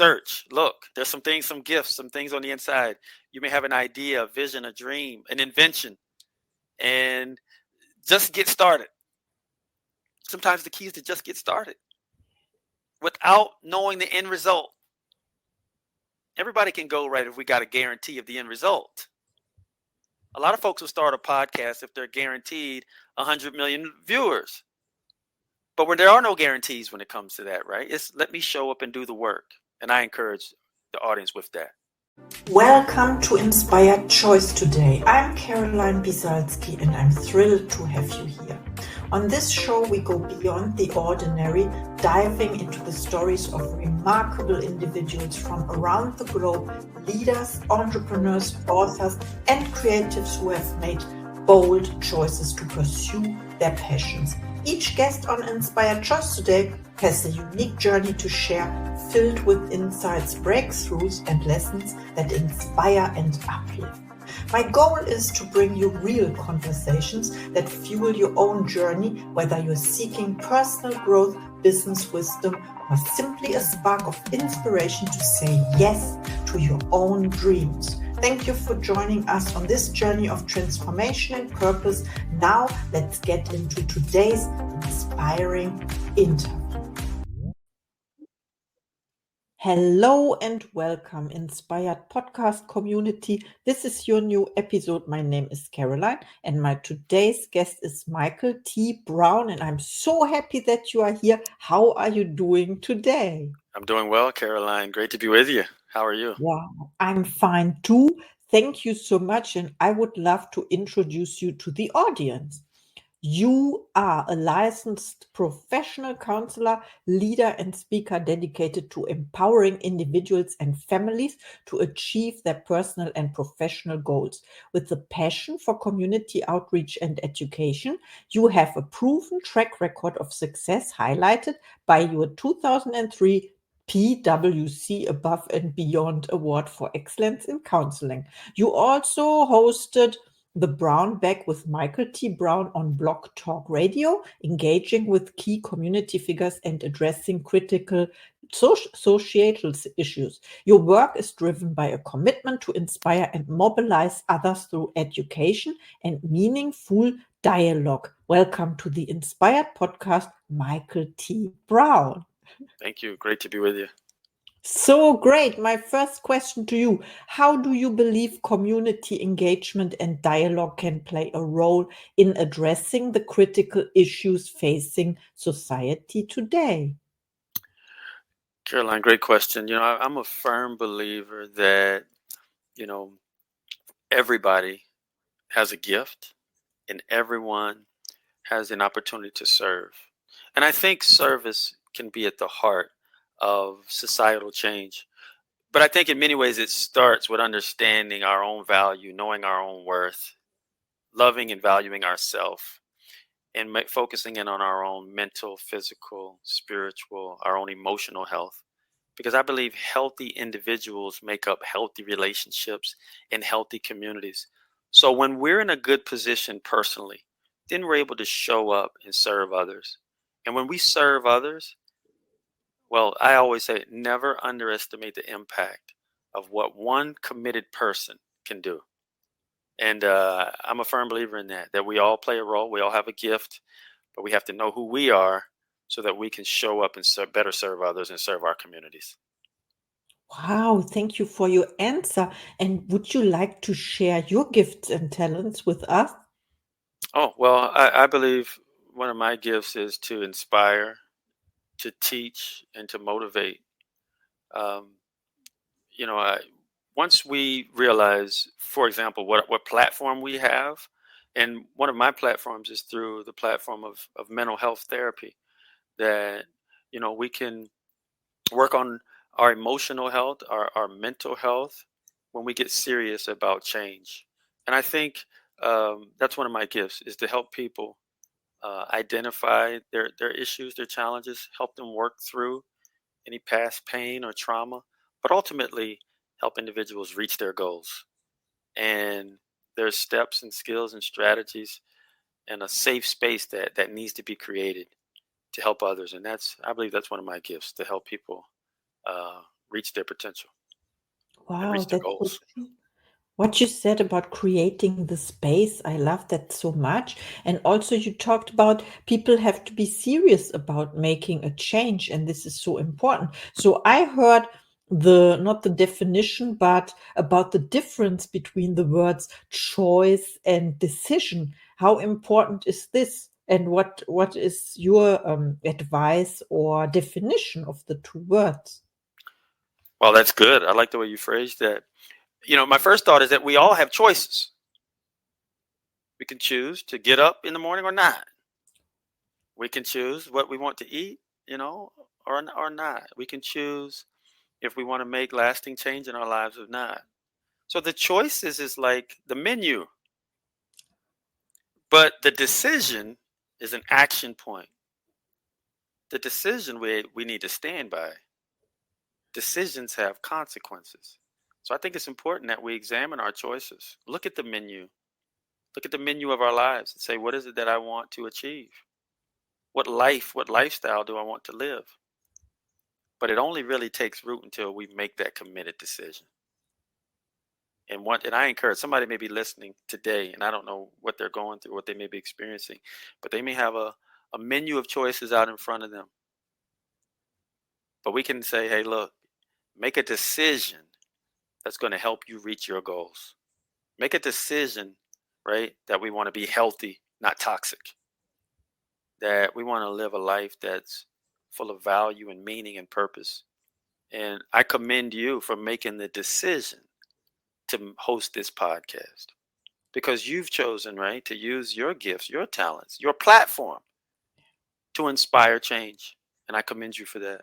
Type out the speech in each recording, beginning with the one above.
Search, look, there's some things, some gifts, some things on the inside. You may have an idea, a vision, a dream, an invention, and just get started. Sometimes the key is to just get started without knowing the end result. Everybody can go right if we got a guarantee of the end result. A lot of folks will start a podcast if they're guaranteed 100 million viewers. But when there are no guarantees when it comes to that, right? It's let me show up and do the work. And I encourage the audience with that. Welcome to Inspired Choice today. I'm Caroline Biesalski and I'm thrilled to have you here. On this show, we go beyond the ordinary, diving into the stories of remarkable individuals from around the globe, leaders, entrepreneurs, authors, and creatives who have made bold choices to pursue their passions. Each guest on Inspired Choice today has a unique journey to share, filled with insights, breakthroughs, and lessons that inspire and uplift. My goal is to bring you real conversations that fuel your own journey, whether you're seeking personal growth, business wisdom, or simply a spark of inspiration to say yes to your own dreams. Thank you for joining us on this journey of transformation and purpose. Now, let's get into today's inspiring interview. Hello and welcome, Inspired Podcast community. This is your new episode. My name is Caroline and my today's guest is Michael T. Brown, and I'm so happy that you are here. How are you doing today? I'm doing well, Caroline. Great to be with you. How are you? Yeah, I'm fine too. Thank you so much. And I would love to introduce you to the audience. You are a licensed professional counselor, leader, and speaker dedicated to empowering individuals and families to achieve their personal and professional goals. With a passion for community outreach and education, you have a proven track record of success highlighted by your 2003 PwC Above and Beyond Award for Excellence in Counseling. You also hosted the Brown Bag with Michael T. Brown on Blog Talk Radio, engaging with key community figures and addressing critical societal issues. Your work is driven by a commitment to inspire and mobilize others through education and meaningful dialogue. Welcome to the Inspired Podcast, Michael T. Brown. Thank you. Great to be with you. So great. My first question to you: how do you believe community engagement and dialogue can play a role in addressing the critical issues facing society today? Caroline, great question. I'm a firm believer that, everybody has a gift and everyone has an opportunity to serve. And I think service can be at the heart of societal change. But I think in many ways it starts with understanding our own value, knowing our own worth, loving and valuing ourselves, and focusing in on our own mental, physical, spiritual, our own emotional health. Because I believe healthy individuals make up healthy relationships and healthy communities. So when we're in a good position personally, then we're able to show up and serve others. And when we serve others, well, I always say never underestimate the impact of what one committed person can do. And I'm a firm believer in that we all play a role. We all have a gift, but we have to know who we are so that we can show up and better serve others and serve our communities. Wow, thank you for your answer. And would you like to share your gifts and talents with us? Oh, well, I believe one of my gifts is to inspire, to teach, and to motivate. Um, once we realize, for example, what platform we have, and one of my platforms is through the platform of mental health therapy, that, we can work on our emotional health, our mental health when we get serious about change. And I think that's one of my gifts is to help people identify their issues, their challenges, help them work through any past pain or trauma, but ultimately help individuals reach their goals. And there's steps and skills and strategies and a safe space that needs to be created to help others. And I believe that's one of my gifts, to help people reach their potential and Wow, reach their that's so goals. true. What you said about creating the space, I love that so much. And also, you talked about people have to be serious about making a change, and this is so important. So, I heard not the definition, but about the difference between the words choice and decision. How important is this? And what is your advice or definition of the two words? Well, that's good. I like the way you phrased that. My first thought is that we all have choices. We can choose to get up in the morning or not. We can choose what we want to eat, or not. We can choose if we want to make lasting change in our lives or not. So the choices is like the menu, but the decision is an action point. The decision we need to stand by. Decisions have consequences. So I think it's important that we examine our choices. Look at the menu. Look at the menu of our lives and say, what is it that I want to achieve? What lifestyle do I want to live? But it only really takes root until we make that committed decision. And I encourage somebody may be listening today, and I don't know what they're going through, what they may be experiencing, but they may have a menu of choices out in front of them. But we can say, hey, look, make a decision that's going to help you reach your goals. Make a decision, right, that we want to be healthy, not toxic. That we want to live a life that's full of value and meaning and purpose. And I commend you for making the decision to host this podcast because you've chosen, right, to use your gifts, your talents, your platform to inspire change. And I commend you for that.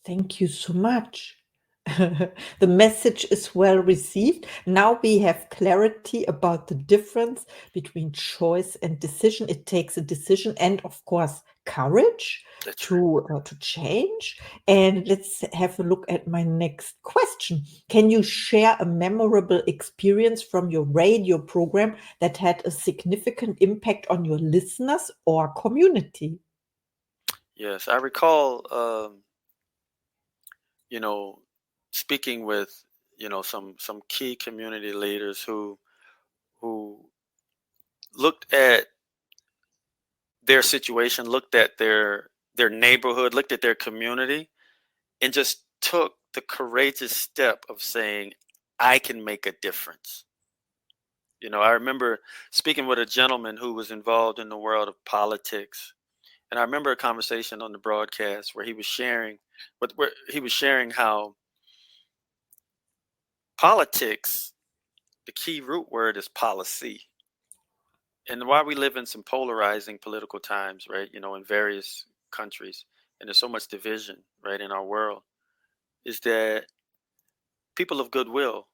Thank you so much. The message is well received. Now we have clarity about the difference between choice and decision. It takes a decision and, of course, courage That's right. to change. And let's have a look at my next question. Can you share a memorable experience from your radio program that had a significant impact on your listeners or community? Yes, I recall, you know, speaking with, some key community leaders who looked at their situation, looked at their neighborhood, looked at their community, and just took the courageous step of saying, I can make a difference. I remember speaking with a gentleman who was involved in the world of politics. And I remember a conversation on the broadcast where he was sharing how politics, the key root word is policy. And while we live in some polarizing political times, right, in various countries, and there's so much division, right, in our world, is that people of goodwill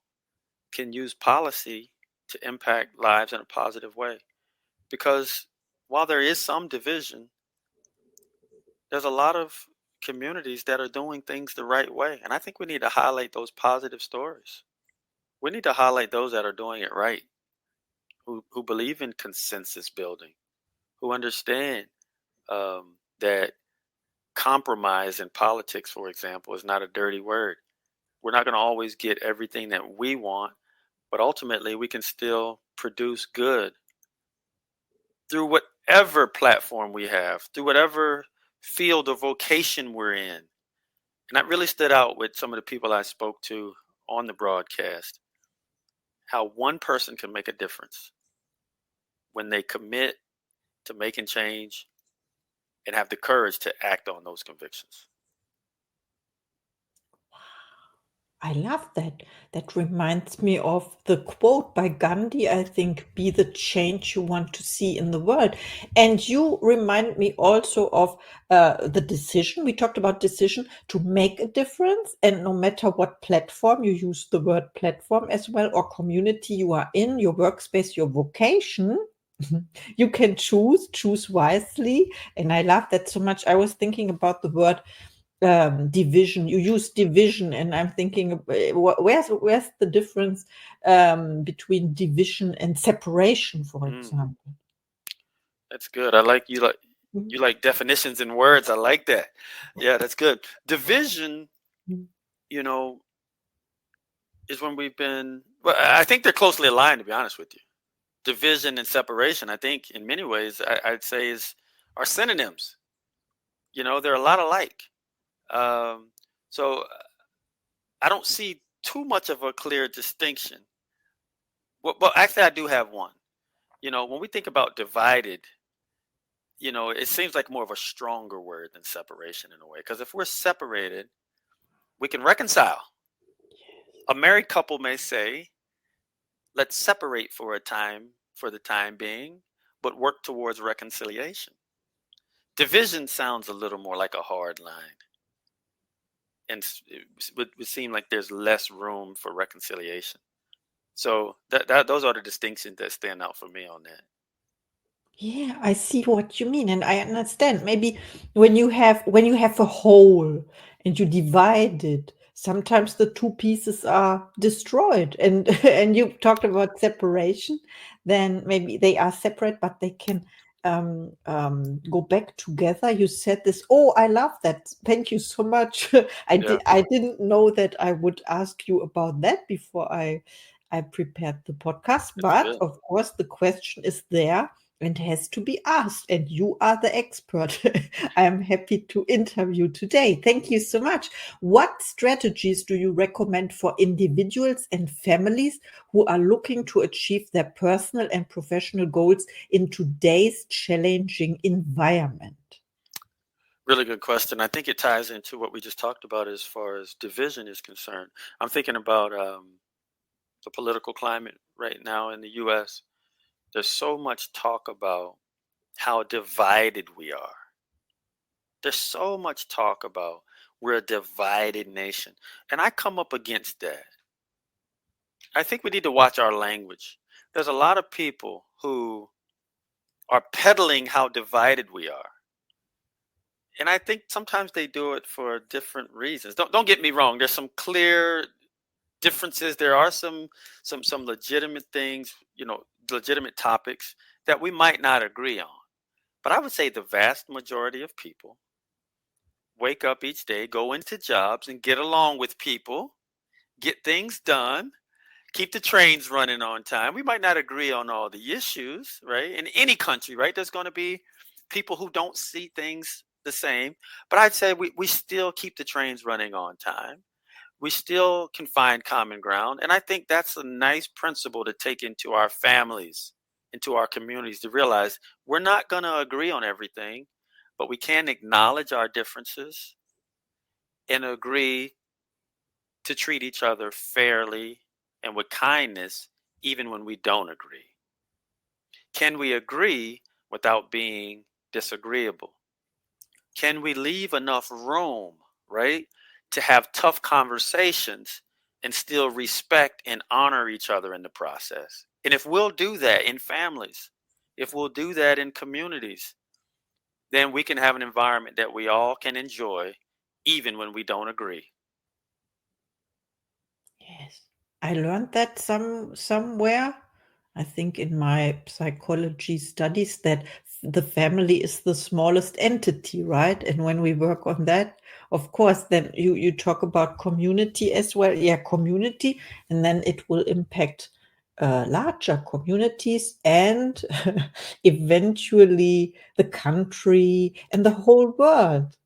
can use policy to impact lives in a positive way. Because while there is some division, there's a lot of communities that are doing things the right way. And I think we need to highlight those positive stories. We need to highlight those that are doing it right, who believe in consensus building, who understand that compromise in politics, for example, is not a dirty word. We're not going to always get everything that we want, but ultimately we can still produce good through whatever platform we have, through whatever field or vocation we're in. And that really stood out with some of the people I spoke to on the broadcast, how one person can make a difference when they commit to making change and have the courage to act on those convictions. I love that. That reminds me of the quote by Gandhi, I think, be the change you want to see in the world. And you remind me also of the decision. We talked about decision to make a difference. And no matter what platform, you use the word platform as well, or community you are in, your workspace, your vocation. You can choose wisely. And I love that so much. I was thinking about the word division. You use division, and I'm thinking, where's the difference between division and separation, for Mm, example? that's good. I like you Mhm. like definitions in words. I like that. Yeah, that's good. Division. you know, is when we've been, well, I think they're closely aligned, to be honest with you. Division and separation, I think, in many ways, I'd say, are synonyms. They're a lot alike. Um, so I don't see too much of a clear distinction. Well, actually, I do have one. When we think about divided, it seems like more of a stronger word than separation in a way. Because if we're separated, we can reconcile. A married couple may say, let's separate for the time being, but work towards reconciliation. Division sounds a little more like a hard line, and it would seem like there's less room for reconciliation. So those are the distinctions that stand out for me on that. Yeah, I see what you mean, and I understand. Maybe when you have a whole and you divide it, sometimes the two pieces are destroyed. And and you talked about separation, then maybe they are separate, but they can go back together. You said this. Oh, I love that. Thank you so much. Yeah, I didn't know that I would ask you about that before I prepared the podcast, that's but good. of course the question is there and has to be asked. And you are the expert. I am happy to interview today. Thank you so much. What strategies do you recommend for individuals and families who are looking to achieve their personal and professional goals in today's challenging environment? Really good question. I think it ties into what we just talked about as far as division is concerned. I'm thinking about the political climate right now in the U.S. There's so much talk about how divided we are. There's so much talk about we're a divided nation. And I come up against that. I think we need to watch our language. There's a lot of people who are peddling how divided we are. And I think sometimes they do it for different reasons. Don't get me wrong. There's some clear differences. There are some legitimate things, legitimate topics that we might not agree on. But I would say the vast majority of people wake up each day, go into jobs, and get along with people, get things done, keep the trains running on time. We might not agree on all the issues, right? In any country, right? There's going to be people who don't see things the same. But I'd say we still keep the trains running on time. We still can find common ground. And I think that's a nice principle to take into our families, into our communities, to realize we're not going to agree on everything, but we can acknowledge our differences and agree to treat each other fairly and with kindness, even when we don't agree. Can we agree without being disagreeable? Can we leave enough room, right, to have tough conversations and still respect and honor each other in the process? And if we'll do that in families, if we'll do that in communities, then we can have an environment that we all can enjoy, even when we don't agree. Yes. I learned that somewhere. I think in my psychology studies that the family is the smallest entity, right? And when we work on that, of course, then you talk about community as well. Yeah, community, and then it will impact larger communities and eventually the country and the whole world.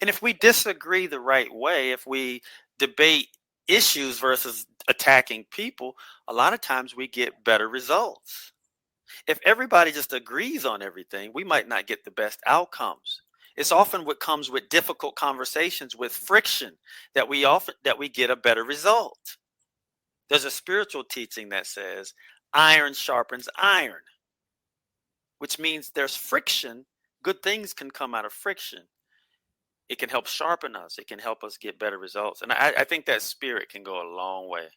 And if we disagree the right way, if we debate issues versus attacking people, a lot of times we get better results. If everybody just agrees on everything, we might not get the best outcomes. It's often what comes with difficult conversations, with friction, that we get a better result. There's a spiritual teaching that says iron sharpens iron, which means there's friction. Good things can come out of friction. It can help sharpen us. It can help us get better results. And I think that spirit can go a long way.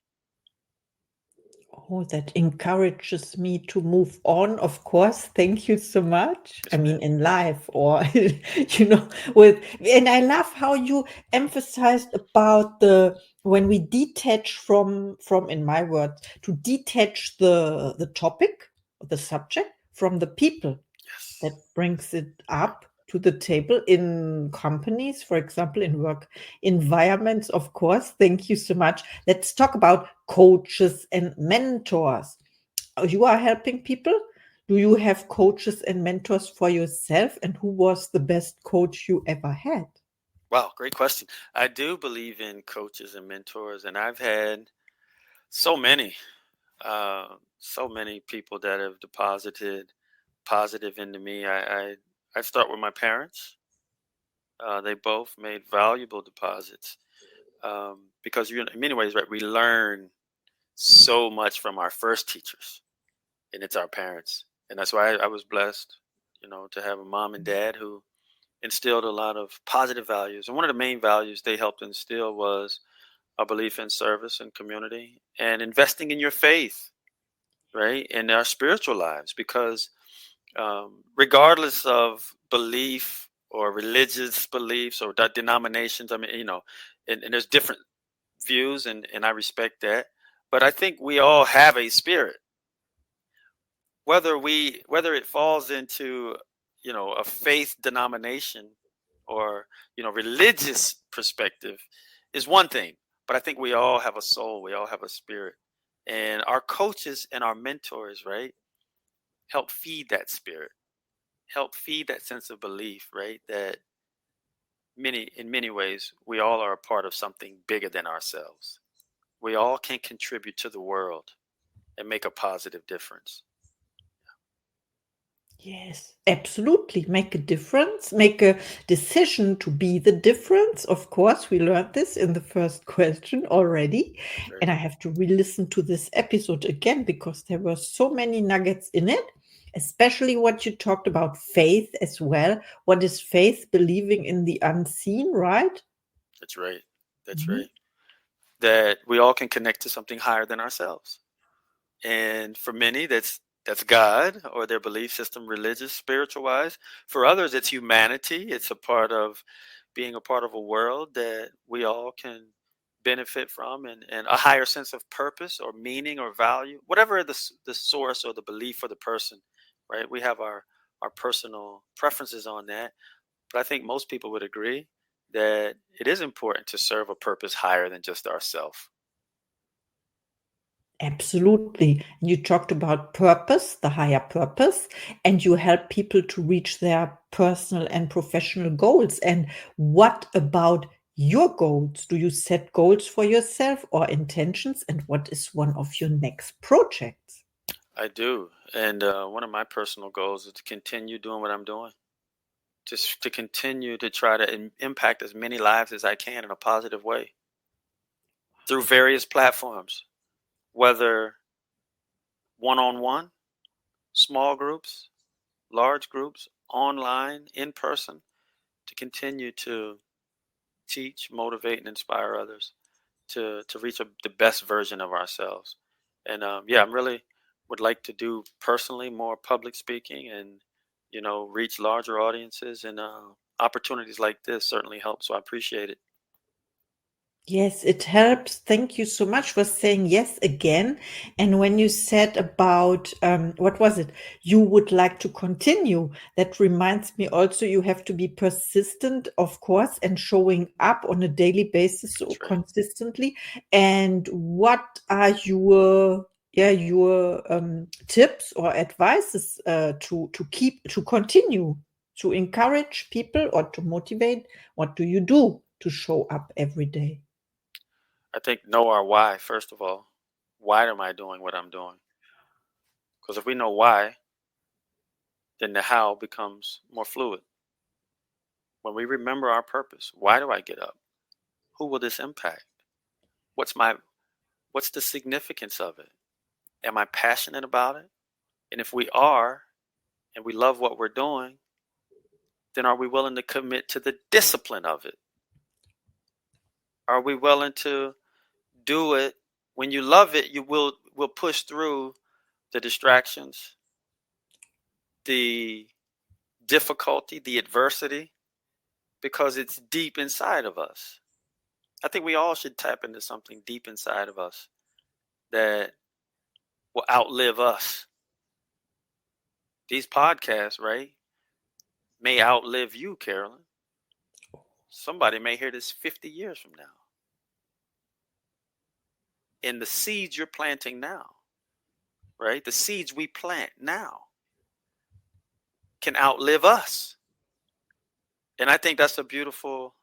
Oh, that encourages me to move on, of course. Thank you so much. I Yes, mean, ma'am. in life or, with, and I love how you emphasized about when we detach from, in my words, to detach the topic, the subject from the people Yes. that brings it up to the table in companies, for example, in work environments, of course. Thank you so much. Let's talk about coaches and mentors. You are helping people. Do you have coaches and mentors for yourself? And who was the best coach you ever had? Wow, great question. I do believe in coaches and mentors, and I've had so many, so many people that have deposited positive into me. I start with my parents. They both made valuable deposits because in many ways, right, we learn so much from our first teachers, and it's our parents. And that's why I was blessed, to have a mom and dad who instilled a lot of positive values. And one of the main values they helped instill was a belief in service and community and investing in your faith, right? In our spiritual lives, because regardless of belief or religious beliefs or denominations, I mean, and there's different views, and I respect that. But I think we all have a spirit, whether it falls into a faith denomination or religious perspective is one thing, but I think we all have a soul, we all have a spirit, and our coaches and our mentors, right, help feed that spirit, help feed that sense of belief, right, that in many ways we all are a part of something bigger than ourselves. We all can contribute to the world and make a positive difference. Yes, absolutely. Make a difference, make a decision to be the difference. Of course, we learned this in the first question already. Right. And I have to re listen to this episode again because there were so many nuggets in it, especially what you talked about faith as well. What is faith? Believing in the unseen, right? That's right. That's Mhm. right. That we all can connect to something higher than ourselves. And for many, that's God or their belief system, religious, spiritual wise. For others, it's humanity. It's a part of being a part of a world that we all can benefit from, and a higher sense of purpose or meaning or value, whatever the source or the belief for the person, right? We have our personal preferences on that. But I think most people would agree that it is important to serve a purpose higher than just ourself. Absolutely. You talked about purpose, the higher purpose, and you help people to reach their personal and professional goals. And what about your goals? Do you set goals for yourself or intentions? And what is one of your next projects? I do. And one of my personal goals is to continue doing what I'm doing, just to continue to try to impact as many lives as I can in a positive way through various platforms, whether one on one, small groups, large groups, online, in person, to continue to teach, motivate, and inspire others to reach the best version of ourselves. And yeah, I'm really would like to do personally more public speaking and reach larger audiences, and opportunities like this certainly help. So I appreciate it. Yes, it helps. Thank you so much for saying yes again. And when you said about, what was it? You would like to continue. That reminds me also, you have to be persistent, of course, and showing up on a daily basis so That's right. consistently. And what are your tips or advices to keep to continue to encourage people or to motivate? What do you do to show up every day? I think know our why first of all. Why am I doing what I'm doing? Because if we know why, then the how becomes more fluid. When we remember our purpose, why do I get up? Who will this impact? What's my what's the significance of it? Am I passionate about it? And if we are, and we love what we're doing, then are we willing to commit to the discipline of it? Are we willing to do it? When you love it, you will push through the distractions, the difficulty, the adversity, because it's deep inside of us. I think we all should tap into something deep inside of us that will outlive us. These podcasts, right, may outlive you, Carolyn. Somebody may hear this 50 years from now. And the seeds you're planting now, right? The seeds we plant now can outlive us. And I think that's a beautiful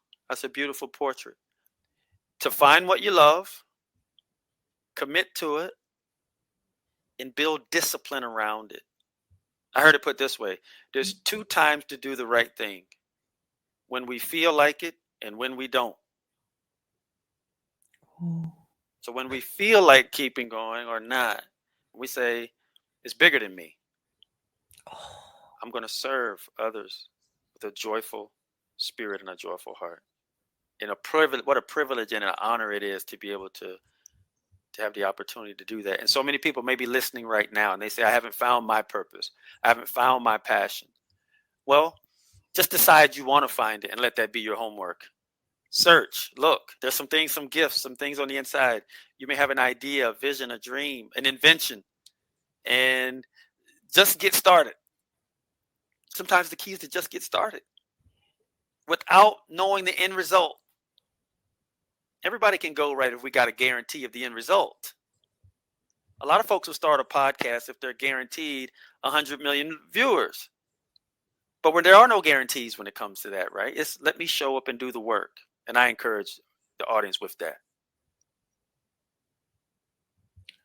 portrait. To find what you love, commit to it, and build discipline around it. I heard it put this way: there's 2 times to do the right thing. When we feel like it and when we don't. Oh. So when we feel like keeping going or not, we say, it's bigger than me. I'm going to serve others with a joyful spirit and a joyful heart. And what a privilege and an honor it is to be able to have the opportunity to do that. And so many people may be listening right now and they say, I haven't found my purpose. I haven't found my passion. Well, just decide you want to find it and let that be your homework. Search, look, there's some things, some gifts, some things on the inside. You may have an idea, a vision, a dream, an invention, and just get started. Sometimes the key is to just get started without knowing the end result. Everybody can go right if we got a guarantee of the end result. A lot of folks will start a podcast if they're guaranteed 100 million viewers. But when there are no guarantees when it comes to that, right? It's let me show up and do the work. And I encourage the audience with that.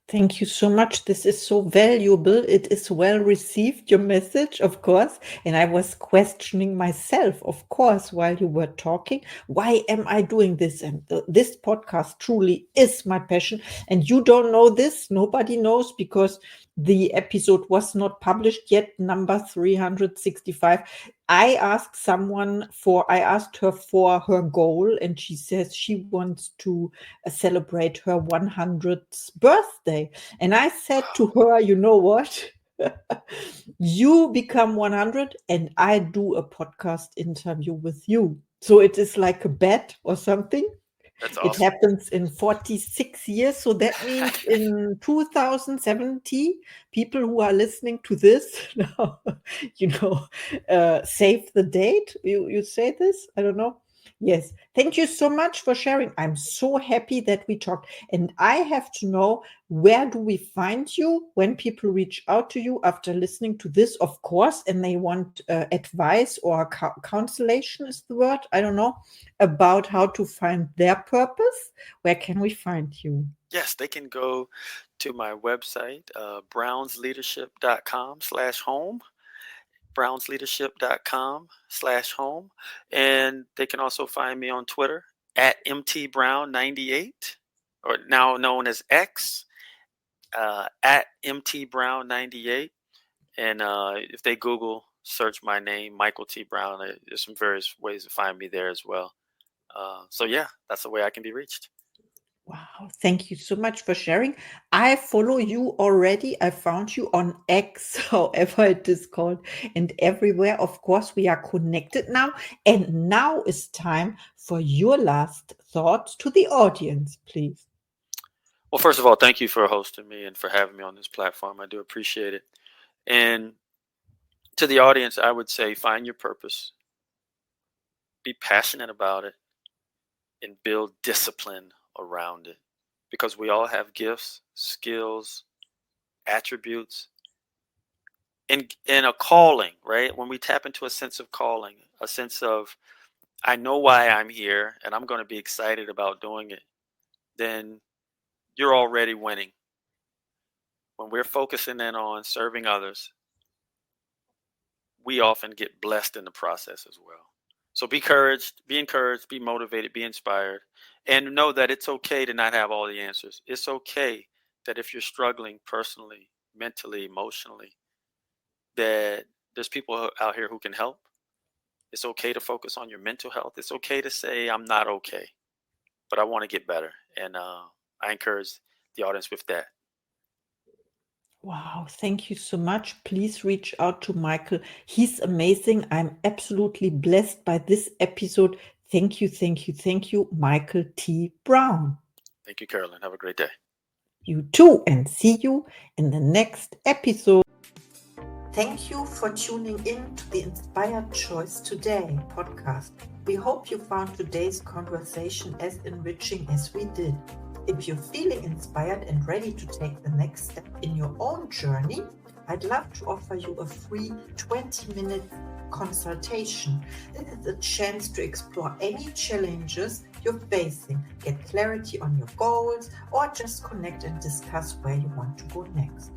Thank you so much. This is so valuable. It is well received, your message, of course. And I was questioning myself, of course, while you were talking. Why am I doing this? And this podcast truly is my passion. And you don't know this. Nobody knows because the episode was not published yet, number 365. I asked her for her goal, and she says she wants to celebrate her 100th birthday. And I said to her, you know what? You become 100 and I do a podcast interview with you. So it is like a bet or something. That's awesome. It happens in 46 years. So that means in 2070, people who are listening to this now, save the date. You say this? I don't know. Yes. Thank you so much for sharing. I'm so happy that we talked. And I have to know, where do we find you when people reach out to you after listening to this, of course, and they want advice or consolation is the word, I don't know, about how to find their purpose? Where can we find you? Yes, they can go to my website, brownsleadership.com/home. brownsleadership.com/home. And they can also find me on Twitter at mtbrown98, or now known as X, at mtbrown98. And if they Google search my name, Michael T. Brown, there's some various ways to find me there as well. So yeah, that's the way I can be reached. Wow, thank you so much for sharing. I follow you already. I found you on X, however it is called, and everywhere. Of course, we are connected now. And now is time for your last thoughts to the audience, please. Well, first of all, thank you for hosting me and for having me on this platform. I do appreciate it. And to the audience, I would say find your purpose, be passionate about it, and build discipline around it, because we all have gifts, skills, attributes, and a calling, right? When we tap into a sense of calling, a sense of, I know why I'm here and I'm going to be excited about doing it, then you're already winning. When we're focusing in on serving others, we often get blessed in the process as well. So be encouraged, be motivated, be inspired, and know that it's okay to not have all the answers. It's okay that if you're struggling personally, mentally, emotionally, that there's people out here who can help. It's okay to focus on your mental health. It's okay to say, I'm not okay, but I want to get better. And I encourage the audience with that. Wow, thank you so much. Please reach out to Michael. He's amazing. I'm absolutely blessed by this episode. Thank you, thank you, thank you, Michael T. Brown. Thank you, Caroline. Have a great day. You too, and see you in the next episode. Thank you for tuning in to the Inspired Choice Today podcast. We hope you found today's conversation as enriching as we did. If you're feeling inspired and ready to take the next step in your own journey, I'd love to offer you a free 20-minute consultation. This is a chance to explore any challenges you're facing, get clarity on your goals, or just connect and discuss where you want to go next.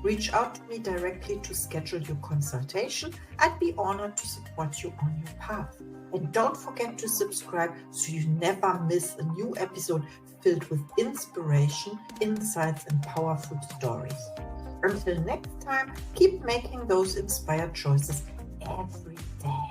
Reach out to me directly to schedule your consultation. I'd be honored to support you on your path. And don't forget to subscribe so you never miss a new episode filled with inspiration, insights, and powerful stories. Until next time, keep making those inspired choices every day.